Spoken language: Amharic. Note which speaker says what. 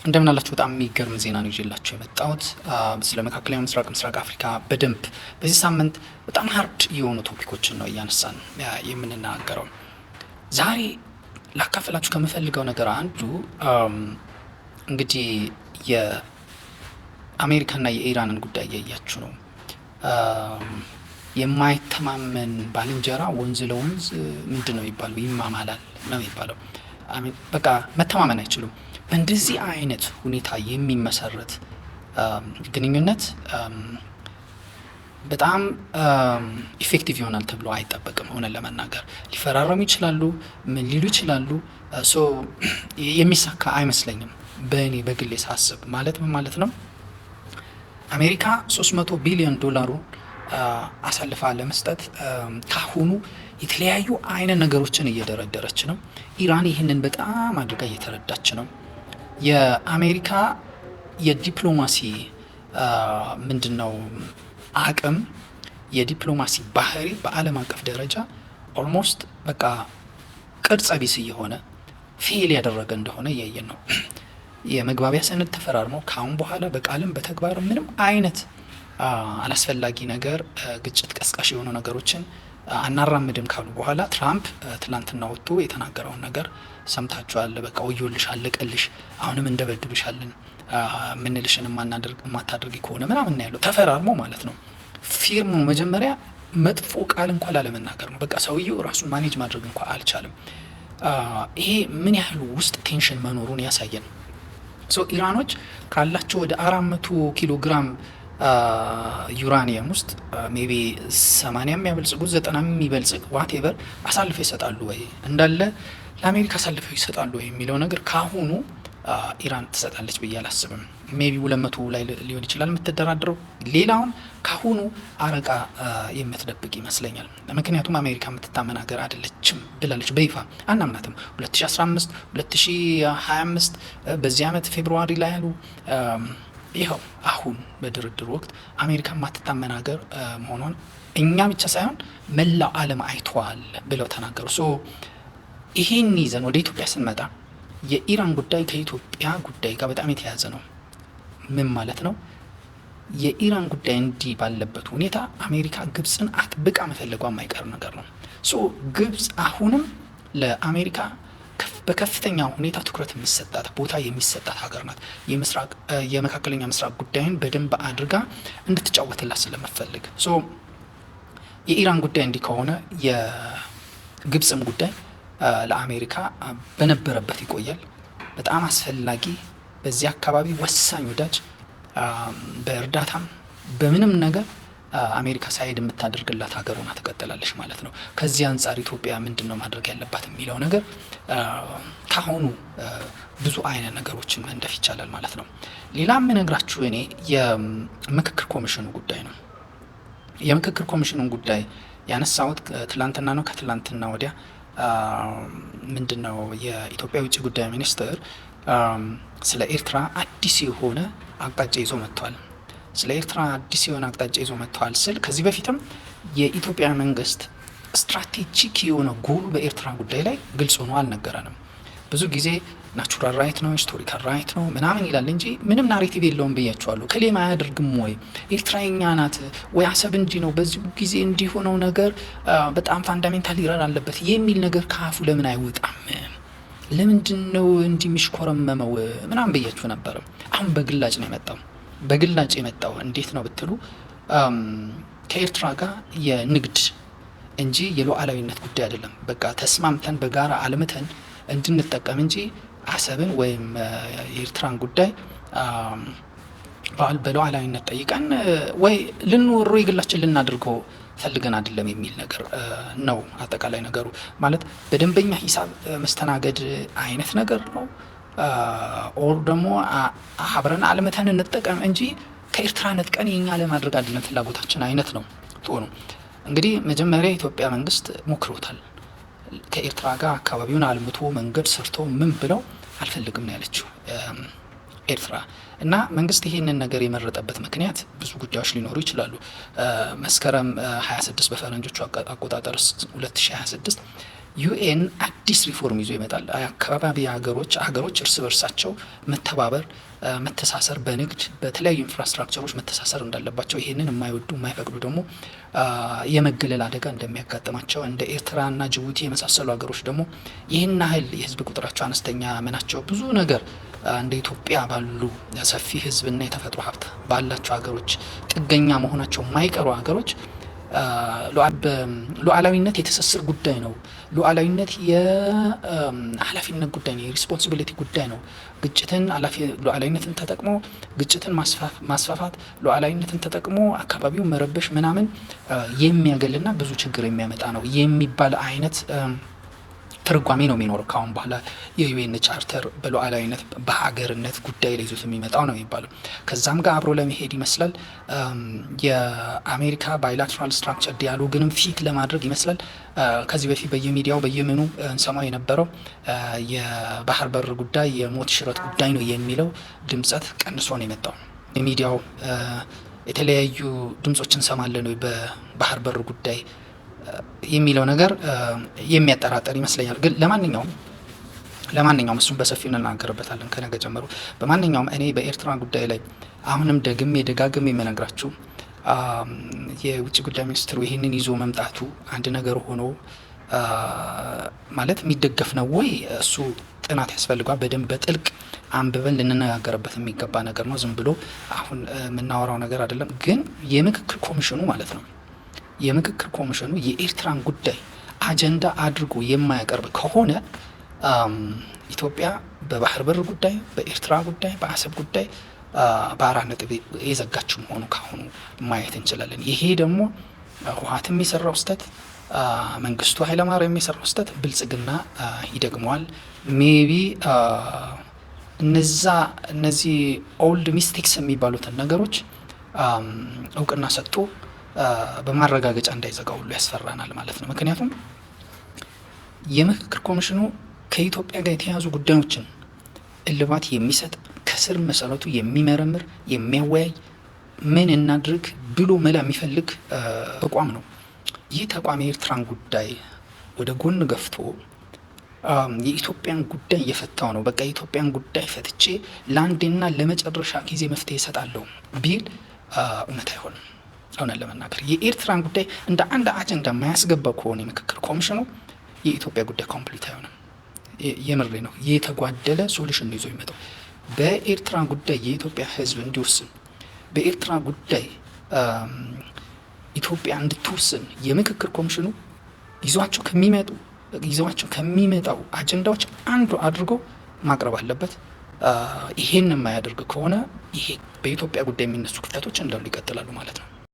Speaker 1: እንደምን አላችሁ? በጣም የሚገርም ዜና ነው ይዤላችሁ የመጣሁት ስለ መካከለኛው ምስራቅ አፍሪካ በደንብ በዚህ ሳምንት በጣም ሀርድ የሆኑ ቶፒኮችን ነው እያነሳን የምንናገረው። ዛሬ ላካፈላችሁ ከምፈልገው ነገር አንዱ እንግዲህ የአሜሪካና የኢራንን ጉዳይ እያያችሁ ነው። የማይተማመን ባልንጀራ ወንዝ ለወንዝ ምንድን ነው የሚባለው ይማማላል ነው የሚባለው። በቃ መተማመን አይችሉም። በእንደዚህ አይነት ሁኔታ የሚመሰረት ግንኙነት በጣም ኢፌክቲቭ ይሆናል ተብሎ አይጠበቅም። ሆነን ለመናገር ሊፈራረሙ ይችላሉ፣ ምን ሊሉ ይችላሉ። የሚሳካ አይመስለኝም በእኔ በግሌ ሳስብ። ማለት ነው አሜሪካ 300 ቢሊዮን ዶላሩን አሳልፋ ለመስጠት ካሁኑ የተለያዩ አይነት ነገሮችን እየደረደረች ነው። ኢራን ይህንን በጣም አድርጋ እየተረዳች ነው። የአሜሪካ የዲፕሎማሲ ምንድነው አቅም፣ የዲፕሎማሲ ባህሪ በዓለም አቀፍ ደረጃ ኦልሞስት በቃ ቅርጸ ቢስ እየሆነ ፌል ያደረገ እንደሆነ እያየን ነው። የመግባቢያ ሰነድ ተፈራርመው ካሁን በኋላ በቃልም በተግባር ምንም አይነት አላስፈላጊ ነገር ግጭት ቀስቃሽ የሆኑ ነገሮችን አናራምድም ካሉ በኋላ ትራምፕ ትላንትና ወጥቶ የተናገረውን ነገር ሰምታችኋል። በቃ ወዮልሽ፣ አለቀልሽ፣ አሁንም እንደበድብሻለን፣ ምንልሽን የማታደርጊ ከሆነ ምናምን ያለው ተፈራርሞ ማለት ነው። ፊርሙ መጀመሪያ መጥፎ ቃል እንኳን ላለመናገር ነው። በቃ ሰውየው ራሱን ማኔጅ ማድረግ እንኳን አልቻለም። ይሄ ምን ያህል ውስጥ ቴንሽን መኖሩን ያሳየን። ኢራኖች ካላቸው ወደ 400 ኪሎ ግራም ዩራኒየም ውስጥ ሜቢ 80 የሚያበልጽጉት 90 የሚበልጽግ ዋቴቨር አሳልፈው ይሰጣሉ ወይ እንዳለ ለአሜሪካ አሳልፈው ይሰጣሉ ወይ የሚለው ነገር ካሁኑ ኢራን ትሰጣለች ብዬ አላስብም። ሜቢ 200 ላይ ሊሆን ይችላል የምትደራደረው። ሌላውን ካሁኑ አረቃ የምትደብቅ ይመስለኛል። ምክንያቱም አሜሪካ የምትታመን ሀገር አይደለችም ብላለች በይፋ። አናምናትም። 2015 2025 በዚህ ዓመት ፌብሩዋሪ ላይ ያሉ ይኸው አሁን በድርድር ወቅት አሜሪካ የማትታመን ሀገር መሆኗን እኛ ብቻ ሳይሆን መላው ዓለም አይተዋል ብለው ተናገሩ። ይሄን ይዘን ወደ ኢትዮጵያ ስንመጣ የኢራን ጉዳይ ከኢትዮጵያ ጉዳይ ጋር በጣም የተያያዘ ነው። ምን ማለት ነው? የኢራን ጉዳይ እንዲህ ባለበት ሁኔታ አሜሪካ ግብፅን አጥብቃ መፈለጓ የማይቀር ነገር ነው። ግብፅ አሁንም ለአሜሪካ በከፍተኛ ሁኔታ ትኩረት የሚሰጣት ቦታ የሚሰጣት ሀገር ናት። የመካከለኛ ምስራቅ ጉዳይን በደንብ አድርጋ እንድትጫወትላት ስለመፈልግ የኢራን ጉዳይ እንዲህ ከሆነ የግብፅም ጉዳይ ለአሜሪካ በነበረበት ይቆያል። በጣም አስፈላጊ፣ በዚህ አካባቢ ወሳኝ ወዳጅ፣ በእርዳታም በምንም ነገር አሜሪካ ሳይድ የምታደርግላት ሀገር ሆና ትቀጥላለች ማለት ነው። ከዚህ አንጻር ኢትዮጵያ ምንድን ነው ማድረግ ያለባት የሚለው ነገር ካሁኑ ብዙ አይነት ነገሮችን መንደፍ ይቻላል ማለት ነው። ሌላ የምነግራችሁ እኔ የምክክር ኮሚሽኑ ጉዳይ ነው። የምክክር ኮሚሽኑን ጉዳይ ያነሳሁት ትላንትና ነው። ከትላንትና ወዲያ ምንድነው የኢትዮጵያ ውጭ ጉዳይ ሚኒስትር ስለ ኤርትራ አዲስ የሆነ አቅጣጫ ይዞ መጥቷል። ስለ ኤርትራ አዲስ የሆነ አቅጣጫ ይዞ መጥቷል ስል ከዚህ በፊትም የኢትዮጵያ መንግስት ስትራቴጂክ የሆነ ጎሉ በኤርትራ ጉዳይ ላይ ግልጽ ሆኖ አልነገረንም። ብዙ ጊዜ ናቹራል ራይት ነው፣ ሂስቶሪካል ራይት ነው ምናምን ይላል እንጂ ምንም ናሬቲቭ የለውም ብያቸዋለሁ። ከሌማ አያደርግም ወይ ኤርትራኛ ናት ወይ አሰብ እንጂ ነው በዚህ ጊዜ እንዲሆነው ነገር በጣም ፋንዳሜንታል ይረር አለበት የሚል ነገር ካፉ ለምን አይወጣም? ለምንድን ነው እንዲሚሽኮረመመው ምናምን ብያችሁ ነበር። አሁን በግላጭ ነው የመጣው። በግላጭ የመጣው እንዴት ነው ብትሉ ከኤርትራ ጋር የንግድ እንጂ የሉዓላዊነት ጉዳይ አይደለም። በቃ ተስማምተን በጋራ አልምተን እንድንጠቀም እንጂ አሰብን ወይም የኤርትራን ጉዳይ በሉዓላዊነት ጠይቀን ወይ ልንወሮ የግላችን ልናደርገው ፈልገን አይደለም የሚል ነገር ነው። አጠቃላይ ነገሩ ማለት በደንበኛ ሂሳብ መስተናገድ አይነት ነገር ነው። ኦር ደግሞ አብረን አልመተን እንጠቀም እንጂ ከኤርትራ ነጥቀን የኛ ለማድረግ አይደለም ፍላጎታችን አይነት ነው። ጥሩ እንግዲህ መጀመሪያ የኢትዮጵያ መንግስት ሞክሮታል። ከኤርትራ ጋር አካባቢውን አልምቶ መንገድ ሰርቶ ምን ብለው አልፈልግም ነው ያለችው ኤርትራ። እና መንግስት ይሄንን ነገር የመረጠበት ምክንያት ብዙ ጉዳዮች ሊኖሩ ይችላሉ። መስከረም 26 በፈረንጆቹ አቆጣጠር 2026 ዩኤን አዲስ ሪፎርም ይዞ ይመጣል። አካባቢ ሀገሮች እርስ በርሳቸው መተባበር፣ መተሳሰር፣ በንግድ በተለያዩ ኢንፍራስትራክቸሮች መተሳሰር እንዳለባቸው፣ ይህንን የማይወዱ የማይፈቅዱ ደግሞ የመገለል አደጋ እንደሚያጋጥማቸው፣ እንደ ኤርትራና ጅቡቲ የመሳሰሉ ሀገሮች ደግሞ ይህን ያህል የህዝብ ቁጥራቸው አነስተኛ መናቸው ብዙ ነገር እንደ ኢትዮጵያ ባሉ ሰፊ ህዝብና የተፈጥሮ ሀብት ባላቸው ሀገሮች ጥገኛ መሆናቸው የማይቀሩ ሀገሮች ሉዓላዊነት የትስስር ጉዳይ ነው። ሉዓላዊነት የኃላፊነት ጉዳይ ነው። የሪስፖንሲቢሊቲ ጉዳይ ነው። ሉዓላዊነትን ተጠቅሞ ግጭትን ማስፋፋት፣ ሉዓላዊነትን ተጠቅሞ አካባቢው መረበሽ ምናምን የሚያገልና ብዙ ችግር የሚያመጣ ነው የሚባል አይነት ትርጓሜ ነው የሚኖረው ካሁን በኋላ የዩኤን ቻርተር በሉዓላዊነት በሀገርነት ጉዳይ ላይ ይዞት የሚመጣው ነው የሚባለው። ከዛም ጋር አብሮ ለመሄድ ይመስላል የአሜሪካ ባይላትራል ስትራክቸር ዲያሎግንም ፊት ለማድረግ ይመስላል። ከዚህ በፊት በየሚዲያው በየምኑ እንሰማው የነበረው የባህር በር ጉዳይ የሞት ሽረት ጉዳይ ነው የሚለው ድምጸት ቀንሶ ነው የመጣው። የሚዲያው የተለያዩ ድምጾች እንሰማለን በባህር በር ጉዳይ የሚለው ነገር የሚያጠራጥር ይመስለኛል። ግን ለማንኛውም እሱም በሰፊው እንናገርበታለን ከነገ ጀምሮ። በማንኛውም እኔ በኤርትራ ጉዳይ ላይ አሁንም ደጋግሜ የምነግራችሁ የውጭ ጉዳይ ሚኒስትሩ ይህንን ይዞ መምጣቱ አንድ ነገር ሆኖ ማለት የሚደገፍ ነው ወይ? እሱ ጥናት ያስፈልገዋል። በደንብ በጥልቅ አንብበን ልንነጋገርበት የሚገባ ነገር ነው። ዝም ብሎ አሁን የምናወራው ነገር አይደለም። ግን የምክክር ኮሚሽኑ ማለት ነው የምክክር ኮሚሽኑ የኤርትራን ጉዳይ አጀንዳ አድርጎ የማያቀርብ ከሆነ ኢትዮጵያ በባህር በር ጉዳይ፣ በኤርትራ ጉዳይ፣ በአሰብ ጉዳይ በአራት ነጥብ የዘጋችው መሆኑ ካሁኑ ማየት እንችላለን። ይሄ ደግሞ ህወሓትም የሰራው ስህተት፣ መንግስቱ ኃይለማርያም የሰራው ስህተት ብልጽግና ይደግመዋል። ሜቢ እነዚህ ኦልድ ሚስቴክስ የሚባሉትን ነገሮች እውቅና ሰጥቶ በማረጋገጫ እንዳይዘጋ ሁሉ ያስፈራናል ማለት ነው። ምክንያቱም የምክክር ኮሚሽኑ ከኢትዮጵያ ጋር የተያዙ ጉዳዮችን እልባት የሚሰጥ ከስር መሰረቱ የሚመረምር የሚያወያይ ምን እናድርግ ብሎ መላ የሚፈልግ ተቋም ነው። ይህ ተቋም የኤርትራን ጉዳይ ወደ ጎን ገፍቶ የኢትዮጵያን ጉዳይ እየፈታው ነው። በቃ የኢትዮጵያን ጉዳይ ፈትቼ ለአንዴና ለመጨረሻ ጊዜ መፍትሄ እሰጣለሁ ቢል እውነት አይሆንም። እውነት ለመናገር የኤርትራን ጉዳይ እንደ አንድ አጀንዳ የማያስገባ ከሆነ የምክክር ኮሚሽኑ የኢትዮጵያ ጉዳይ ኮምፕሊት አይሆንም። የምሬ ነው። የተጓደለ ሶሉሽን ይዞ ይመጣው በኤርትራ ጉዳይ የኢትዮጵያ ሕዝብ እንዲወስን በኤርትራ ጉዳይ ኢትዮጵያ እንድትወስን የምክክር ኮሚሽኑ ይዟቸው ከሚመጣው አጀንዳዎች አንዱ አድርጎ ማቅረብ አለበት። ይሄን የማያደርግ ከሆነ ይሄ በኢትዮጵያ ጉዳይ የሚነሱ ክፍተቶች እንዳሉ ይቀጥላሉ ማለት ነው።